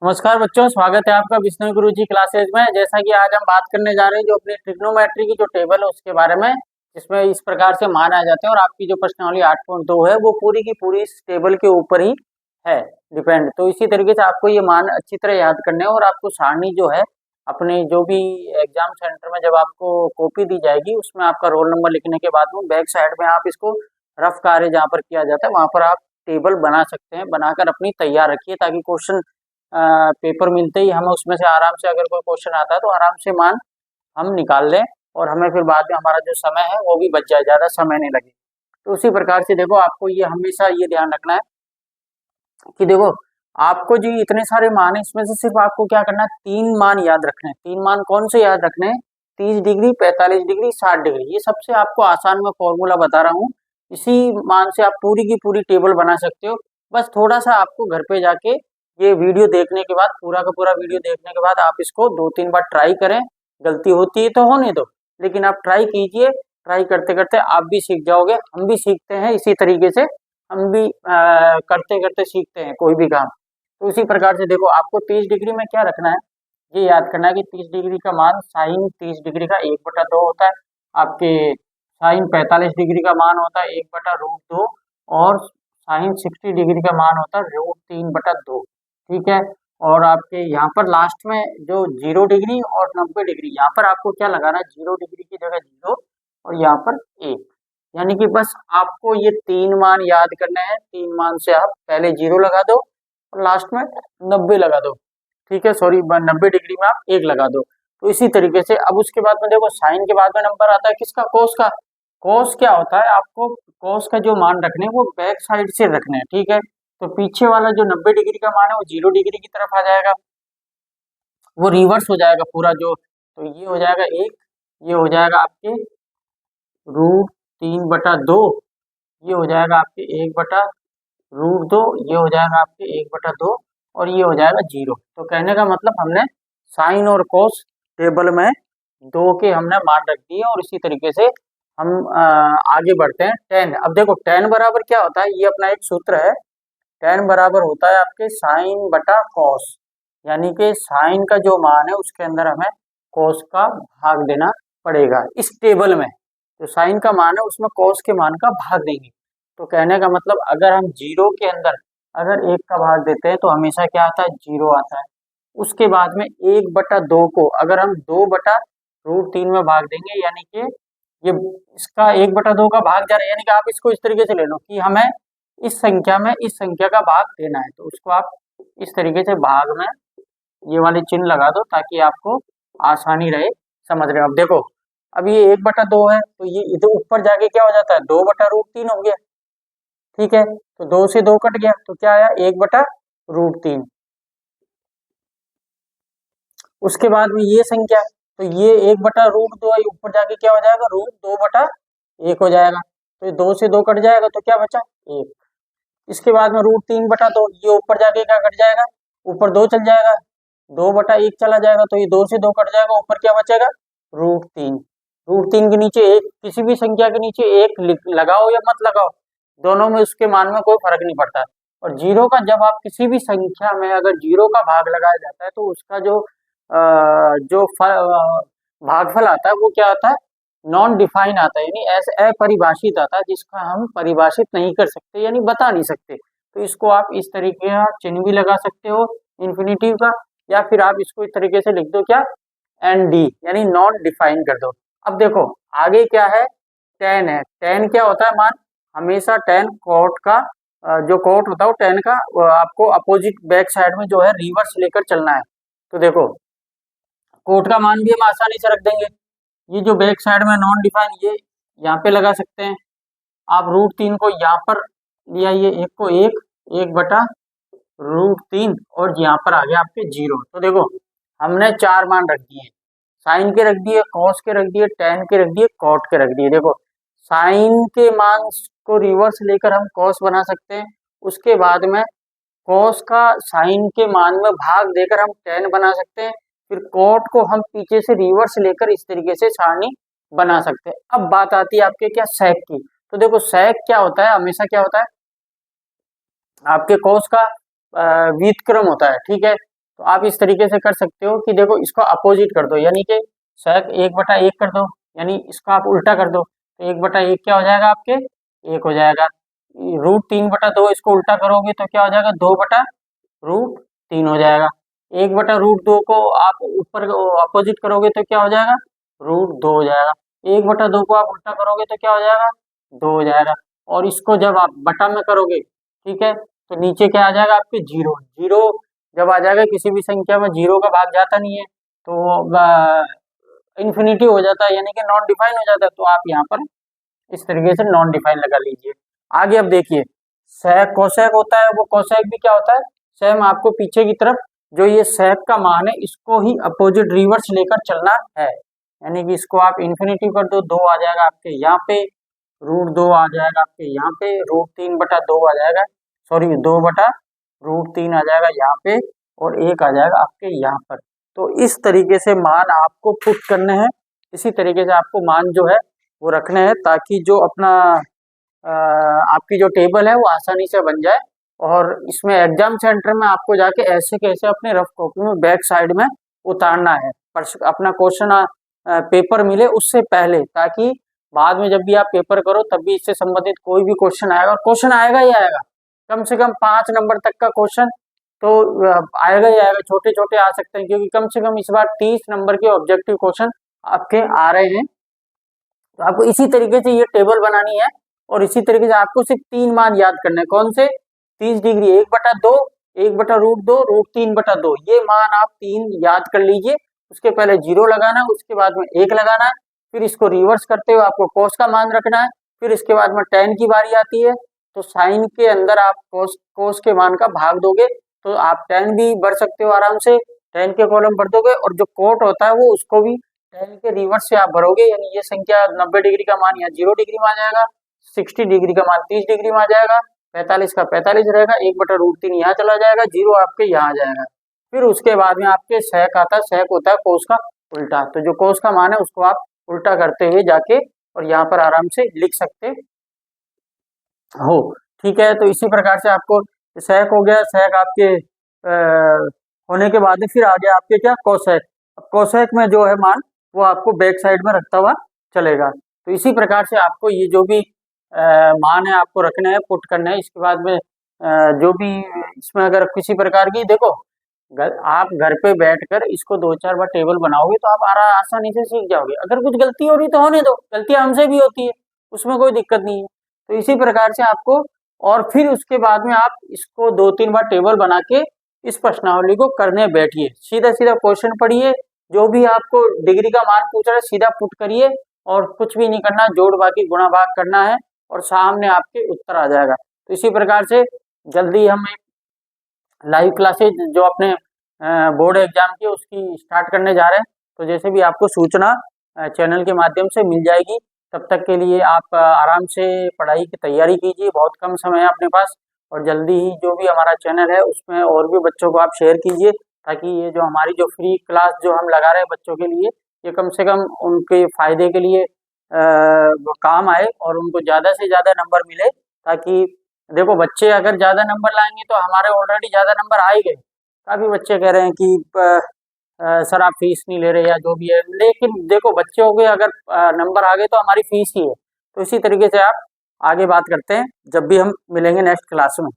नमस्कार बच्चों, स्वागत है आपका विष्णु गुरु जी क्लासेज में। जैसा कि आज हम बात करने जा रहे हैं जो अपनी ट्रिग्नोमेट्री की जो टेबल है उसके बारे में, जिसमें इस प्रकार से मान आ जाते हैं और आपकी जो प्रश्नावली 8.2 है वो पूरी की पूरी इस टेबल के ऊपर ही है डिपेंड। तो इसी तरीके से आपको ये मान अच्छी तरह याद करने हैं और आपको सारणी जो है अपने जो भी एग्जाम सेंटर में जब आपको कॉपी दी जाएगी उसमें आपका रोल नंबर लिखने के बाद में बैक साइड में आप इसको रफ कार्य जहाँ पर किया जाता है वहां पर आप टेबल बना सकते हैं। बनाकर अपनी तैयार रखिए ताकि क्वेश्चन पेपर मिलते ही हमें उसमें से आराम से अगर कोई क्वेश्चन आता है तो आराम से मान हम निकाल लें और हमें फिर बाद में हमारा जो समय है वो भी बच जाए, ज़्यादा समय नहीं लगे। तो उसी प्रकार से देखो आपको ये हमेशा ये ध्यान रखना है कि देखो आपको जो इतने सारे मान है इसमें से सिर्फ आपको क्या करना है, 3 मान याद रखने हैं। 3 मान कौन से याद रखने हैं? 30 डिग्री, 45 डिग्री, 60 डिग्री। ये सबसे आपको आसान में फॉर्मूला बता रहा हूँ। इसी मान से आप पूरी की पूरी टेबल बना सकते हो। बस थोड़ा सा आपको घर पे जाके ये वीडियो देखने के बाद, पूरा का पूरा वीडियो देखने के बाद आप इसको 2-3 बार ट्राई करें। गलती होती है तो होने दो, लेकिन आप ट्राई कीजिए। ट्राई करते करते आप भी सीख जाओगे, हम भी सीखते हैं इसी तरीके से। हम भी करते करते सीखते हैं कोई भी काम। तो उसी प्रकार से देखो आपको 30 डिग्री में क्या रखना है, ये याद करना है कि 30 डिग्री का मान साइन 30 डिग्री का 1/2 होता है। आपके साइन 45 डिग्री का मान होता है 1/√2 और साइन 60 डिग्री का मान होता है √3/2। ठीक है। और आपके यहाँ पर लास्ट में जो 0 डिग्री और 90 डिग्री, यहाँ पर आपको क्या लगाना है, 0 डिग्री की जगह 0 और यहाँ पर 1। यानी कि बस आपको ये 3 मान याद करने हैं। 3 मान से आप पहले 0 लगा दो और लास्ट में 90 लगा दो। ठीक है, सॉरी 90 डिग्री में आप 1 लगा दो। तो इसी तरीके से अब उसके बाद में देखो साइन के बाद में नंबर आता है किसका, कोस का। कोस क्या होता है, आपको कोस का जो मान रखने हैं वो बैक साइड से रखने हैं। ठीक है, तो पीछे वाला जो 90 डिग्री का मान है वो 0 डिग्री की तरफ आ जाएगा, वो रिवर्स हो जाएगा पूरा जो। तो ये हो जाएगा 1, ये हो जाएगा आपके √3/2, ये हो जाएगा आपके 1/√2, ये हो जाएगा आपके 1/2 और ये हो जाएगा 0। तो कहने का मतलब हमने साइन और कोस टेबल में 2 के हमने मान रख दिए और इसी तरीके से हम आगे बढ़ते हैं। टेन, अब देखो टेन बराबर क्या होता है, ये अपना एक सूत्र है। टेन बराबर होता है आपके साइन बटा कॉस, यानी कि साइन का जो मान है उसके अंदर हमें कॉस का भाग देना पड़ेगा इस टेबल में। जो साइन का मान है उसमें कॉस के मान का भाग देंगे। तो कहने का मतलब अगर हम 0 के अंदर अगर 1 का भाग देते हैं तो हमेशा क्या आता है, 0 आता है। उसके बाद में 1/2 को अगर हम 2/√3 में भाग देंगे, यानी कि ये इसका 1/2 का भाग जा रहा है, यानी कि आप इसको इस तरीके से ले लो कि हमें इस संख्या में इस संख्या का भाग देना है। तो उसको आप इस तरीके से भाग में ये वाले चिन्ह लगा दो ताकि आपको आसानी रहे समझने में। अब देखो अब ये 1/2 है तो ये इधर ऊपर जाके क्या हो जाता है, 2/√3 हो गया। ठीक है, तो 2 से 2 कट गया तो क्या आया, 1/√3। उसके बाद में ये संख्या, तो ये 1/√2 है, ऊपर जाके क्या हो जाएगा, √2/1 हो जाएगा। तो ये 2 से 2 कट जाएगा तो क्या बचा, 1। इसके बाद में √3/2, ये ऊपर जाके क्या कट जाएगा, ऊपर 2 चल जाएगा, 2/1 चला जाएगा तो ये 2 से 2 कट जाएगा, ऊपर क्या बचेगा, √3। √3 के नीचे एक, किसी भी संख्या के नीचे 1 लगाओ या मत लगाओ, दोनों में उसके मान में कोई फर्क नहीं पड़ता। और 0 का जब आप किसी भी संख्या में अगर 0 का भाग लगाया जाता है तो उसका जो भागफल आता है वो क्या आता है, नॉन डिफाइन आता है, यानी ऐसे अपरिभाषित आता है जिसका हम परिभाषित नहीं कर सकते, यानी बता नहीं सकते। तो इसको आप इस तरीके का चिन्ह भी लगा सकते हो इन्फिनिटिव का, या फिर आप इसको इस तरीके से लिख दो क्या, ND, यानी नॉन डिफाइन कर दो। अब देखो आगे क्या है, टेन है। टेन क्या होता है मान, हमेशा टेन कोट का जो कोट होता है वो टेन का आपको अपोजिट बैक साइड में जो है रिवर्स लेकर चलना है। तो देखो कोट का मान भी हम आसानी से रख देंगे। ये जो बैक साइड में नॉन डिफाइन ये यहाँ पे लगा सकते हैं आप, √3 को यहाँ पर लिया, ये 1 को 1 और यहाँ पर आ गया आपके 0। तो देखो हमने 4 मान रख दिए, साइन के रख दिए, कॉस के रख दिए, टेन के रख दिए, कॉट के रख दिए। देखो साइन के मान को रिवर्स लेकर हम कॉस बना सकते हैं, उसके बाद में कॉस का साइन के मान में भाग देकर हम टेन बना सकते हैं, फिर कॉट को हम पीछे से रिवर्स लेकर इस तरीके से सारणी बना सकते हैं। अब बात आती है आपके क्या, सेक की। तो देखो सेक क्या होता है, हमेशा क्या होता है आपके कॉस का व्युत्क्रम होता है। ठीक है, तो आप इस तरीके से कर सकते हो कि देखो इसको अपोजिट कर दो, यानी कि sec 1/1 कर दो, यानी इसको आप उल्टा कर दो तो 1/1 क्या हो जाएगा आपके 1 हो जाएगा। √3/2 इसको उल्टा करोगे तो क्या हो जाएगा 2/√3 हो जाएगा। 1/√2 को आप ऊपर अपोजिट करोगे तो क्या हो जाएगा √2 हो जाएगा। 1/2 को आप उल्टा करोगे तो क्या हो जाएगा 2 हो जाएगा। और इसको जब आप बटा में करोगे, ठीक है, तो नीचे क्या आ जाएगा आपके 0। 0 जब आ जाएगा किसी भी संख्या में 0 का भाग जाता नहीं है तो इन्फिनिटी हो जाता है, यानी कि नॉन डिफाइन हो जाता है। तो आप यहाँ पर इस तरीके से नॉन डिफाइन लगा लीजिए। आगे अब देखिए sec कोसेक होता है, वो कोसेक भी क्या होता है सेम, आपको पीछे की तरफ जो ये sec का मान है इसको ही अपोजिट रिवर्स लेकर चलना है, यानी कि इसको आप इन्फिनिटी कर दो, 2 आ जाएगा आपके यहाँ पे, √2 आ जाएगा आपके यहाँ पे, √3/2 आ जाएगा, सॉरी 2/√3 आ जाएगा यहाँ पे, और 1 आ जाएगा आपके यहाँ पर। तो इस तरीके से मान आपको पुट करने हैं, इसी तरीके से आपको मान जो है वो रखने हैं, ताकि जो अपना आपकी जो टेबल है वो आसानी से बन जाए। और इसमें एग्जाम सेंटर में आपको जाके ऐसे कैसे अपने रफ कॉपी में बैक साइड में उतारना है, पर अपना क्वेश्चन पेपर मिले उससे पहले, ताकि बाद में जब भी आप पेपर करो तब भी इससे संबंधित कोई भी क्वेश्चन आएगा, और क्वेश्चन आएगा ही आएगा, कम से कम 5 नंबर तक का क्वेश्चन तो आएगा ही आएगा, छोटे छोटे आ सकते हैं, क्योंकि कम से कम इस बार 30 नंबर के ऑब्जेक्टिव क्वेश्चन आपके आ रहे हैं। तो आपको इसी तरीके से ये टेबल बनानी है, और इसी तरीके से आपको सिर्फ 3 मान याद करने हैं। कौन से 30 डिग्री 1/2, 1/√2, √3/2, ये मान आप 3 याद कर लीजिए। उसके पहले 0 लगाना है, उसके बाद में 1 लगाना है, फिर इसको रिवर्स करते हुए आपको cos का मान रखना है, फिर इसके बाद में tan की बारी आती है, तो sin के अंदर आप cos के मान का भाग दोगे तो आप tan भी भर सकते हो आराम से, tan के कॉलम भर दोगे, और जो cot होता है वो उसको भी tan के रिवर्स से आप भरोगे, यानी ये संख्या 90 डिग्री का मान यहाँ 0 डिग्री में आ जाएगा, 60 डिग्री का मान 30 डिग्री में आ जाएगा, 45 का 45 रहेगा, 1/√3 यहाँ चला जाएगा, 0 आपके यहाँ आ जाएगा। फिर उसके बाद में आपके sec आता है, sec होता है cos का उल्टा, तो जो cos का मान है उसको आप उल्टा करते हुए जाके और यहाँ पर आराम से लिख सकते हो, ठीक है। तो इसी प्रकार से आपको sec हो गया, sec आपके होने के बाद फिर आ गया आपके क्या cosec। अब cosec में जो है मान वो आपको बैक साइड में रखता हुआ चलेगा। तो इसी प्रकार से आपको ये जो भी मान है आपको रखने हैं, पुट करने हैं। इसके बाद में जो भी इसमें अगर किसी प्रकार की देखो आप घर पे बैठकर इसको 2-4 बार टेबल बनाओगे तो आप आसानी से सीख जाओगे। अगर कुछ गलती हो रही तो होने दो, गलतियां हमसे भी होती है, उसमें कोई दिक्कत नहीं है। तो इसी प्रकार से आपको, और फिर उसके बाद में आप इसको 2-3 बार टेबल बना के इस प्रश्नावली को करने बैठिए, सीधा सीधा क्वेश्चन पढ़िए, जो भी आपको डिग्री का मान पूछ रहा है सीधा पुट करिए, और कुछ भी नहीं करना, जोड़ बाकी गुणा भाग करना है, और सामने आपके उत्तर आ जाएगा। तो इसी प्रकार से जल्दी हम एक लाइव क्लासेज जो अपने बोर्ड एग्जाम की उसकी स्टार्ट करने जा रहे हैं, तो जैसे भी आपको सूचना चैनल के माध्यम से मिल जाएगी। तब तक के लिए आप आराम से पढ़ाई की तैयारी कीजिए, बहुत कम समय है अपने पास, और जल्दी ही जो भी हमारा चैनल है उसमें और भी बच्चों को आप शेयर कीजिए, ताकि ये जो हमारी जो फ्री क्लास जो हम लगा रहे हैं बच्चों के लिए, ये कम से कम उनके फायदे के लिए वो काम आए, और उनको ज़्यादा से ज़्यादा नंबर मिले। ताकि देखो बच्चे अगर ज़्यादा नंबर लाएंगे तो हमारे ऑलरेडी ज़्यादा नंबर आ ही गए, काफ़ी बच्चे कह रहे हैं कि सर आप फीस नहीं ले रहे या जो भी है, लेकिन देखो बच्चों के अगर नंबर आ गए तो हमारी फीस ही है। तो इसी तरीके से आप आगे बात करते हैं जब भी हम मिलेंगे नेक्स्ट क्लास में।